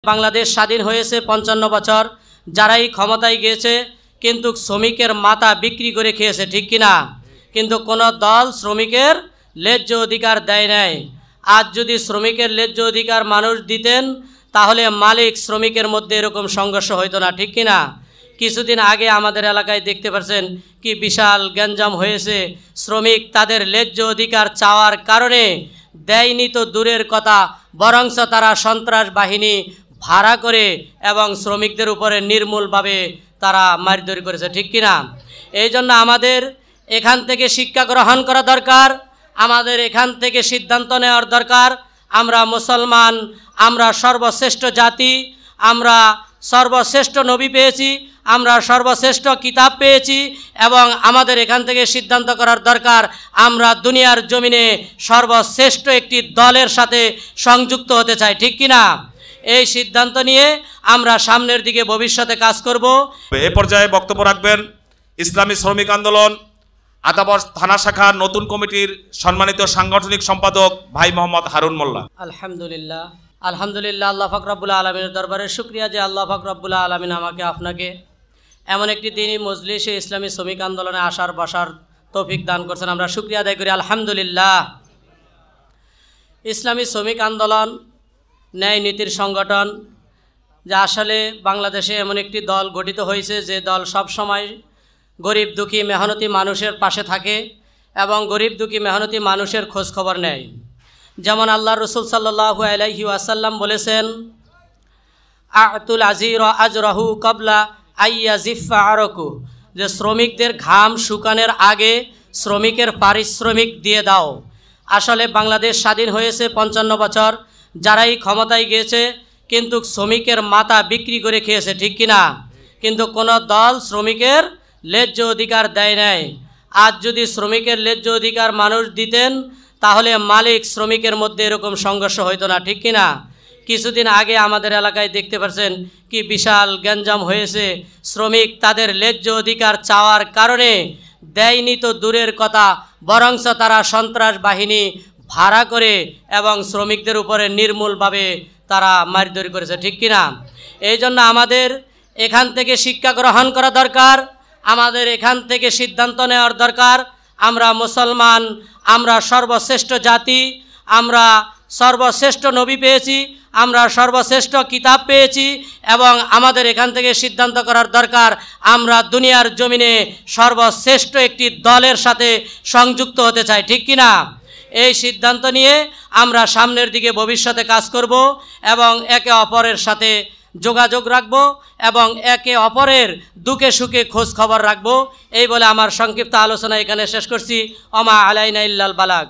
বাংলাদেশ স্বাধীন হয়েছে ৫৫ বছর, যারাই ক্ষমতায় গিয়েছে কিন্তু শ্রমিকের মাথা বিক্রি করে খেয়েছে, ঠিক কিনা? কিন্তু কোনো দল শ্রমিকের ন্যায্য অধিকার দেয় নাই। আজ যদি শ্রমিকের ন্যায্য অধিকার মানুষ দিতেন তাহলে মালিক শ্রমিকের মধ্যে এরকম সংঘর্ষ হইতো না, ঠিক কিনা? কিছুদিন আগে আমাদের এলাকায় দেখতে পাচ্ছেন কি বিশাল গ্যাঞ্জাম হয়েছে। শ্রমিক তাদের ন্যায্য অধিকার চাওয়ার কারণে দেয়নি তো দূরের কথা, বরঞ্চ তারা সন্ত্রাস বাহিনী ভাড়া করে এবং শ্রমিকদের উপরে নির্মূলভাবে তারা মারধর করেছে, ঠিক কিনা? এই জন্য আমাদের এখান থেকে শিক্ষা গ্রহণ করা দরকার, আমাদের এখান থেকে সিদ্ধান্ত নেওয়ার দরকার। আমরা মুসলমান, আমরা সর্বশ্রেষ্ঠ জাতি, আমরা সর্বশ্রেষ্ঠ নবী পেয়েছি, আমরা সর্বশ্রেষ্ঠ কিতাব পেয়েছি এবং আমাদের এখান থেকে সিদ্ধান্ত করার দরকার আমরা দুনিয়ার জমিনে সর্বশ্রেষ্ঠ একটি দলের সাথে সংযুক্ত হতে চাই, ঠিক কিনা? এই সিদ্ধান্ত নিয়ে আমরা সামনের দিকে ভবিষ্যতে কাজ করব। এ পর্যায়ে বক্তব্য রাখবেন ইসলামী শ্রমিক আন্দোলন আতাবর থানা শাখার নতুন কমিটির সম্মানিত সাংগঠনিক সম্পাদক ভাই মোহাম্মদ হারুন মোল্লা। আলহামদুলিল্লাহ, আলহামদুলিল্লাহ, আল্লাহ পাক রব্বুল আলামিনের দরবারে শুকরিয়া যে আল্লাহ পাক রব্বুল আলামিন আমাকে আপনাকে এমন একটি দিনই মজলিসে ইসলামী শ্রমিক আন্দোলনে আসার বসার তৌফিক দান করছেন। আমরা শুকরিয়া আদায় করি আলহামদুলিল্লাহ। ইসলামী শ্রমিক আন্দোলন ন্যায় নীতির সংগঠন, যা আসলে বাংলাদেশে এমন একটি দল গঠিত হয়েছে যে দল সবসময় গরিব দুঃখী মেহনতি মানুষের পাশে থাকে এবং গরিব দুঃখী মেহনতি মানুষের খোঁজ খবর নেয়। যেমন আল্লাহ রসুল সাল্লাল্লাহু আলাইহি ওয়াসাল্লাম বলেছেন, আতুল আজির আজরাহু কবলা আইয়া জিফা আরকু, যে শ্রমিকদের ঘাম শুকানোর আগে শ্রমিকের পারিশ্রমিক দিয়ে দাও। আসলে বাংলাদেশ স্বাধীন হয়েছে ৫৫ বছর, যারাই ক্ষমতায় গিয়েছে কিন্তু শ্রমিকের মাথা বিক্রি করে খেয়েছে, ঠিক কিনা? কিন্তু কোনো দল শ্রমিকের ন্যায্য অধিকার দেয় নাই। আজ যদি শ্রমিকের ন্যায্য অধিকার মানুষ দিতেন তাহলে মালিক শ্রমিকের মধ্যে এরকম সংঘর্ষ হইতো না, ঠিক কিনা? কিছুদিন আগে আমাদের এলাকায় দেখতে পাচ্ছেন কি বিশাল গ্যাঞ্জাম হয়েছে। শ্রমিক তাদের ন্যায্য অধিকার চাওয়ার কারণে দেয়নি তো দূরের কথা, বরঞ্চ তারা সন্ত্রাস বাহিনী ভাড়া করে এবং শ্রমিকদের উপরে নির্মূলভাবে তারা মারধর করেছে, ঠিক কিনা? এই জন্য আমাদের এখান থেকে শিক্ষা গ্রহণ করা দরকার, আমাদের এখান থেকে সিদ্ধান্ত নেওয়ার দরকার। আমরা মুসলমান, আমরা সর্বশ্রেষ্ঠ জাতি, আমরা সর্বশ্রেষ্ঠ নবী পেয়েছি, আমরা সর্বশ্রেষ্ঠ কিতাব পেয়েছি এবং আমাদের এখান থেকে সিদ্ধান্ত করার দরকার আমরা দুনিয়ার জমিনে সর্বশ্রেষ্ঠ একটি দলের সাথে সংযুক্ত হতে চাই, ঠিক কিনা? এই সিদ্ধান্ত নিয়ে আমরা সামনের দিকে ভবিষ্যতে কাজ করব এবং একে অপরের সাথে যোগাযোগ রাখব এবং একে অপরের দুঃখে সুখে খোঁজ খবর রাখব। এই বলে আমার সংক্ষিপ্ত আলোচনা এখানে শেষ করছি। ওমা আলাইনা ইল্লাল বালাগ।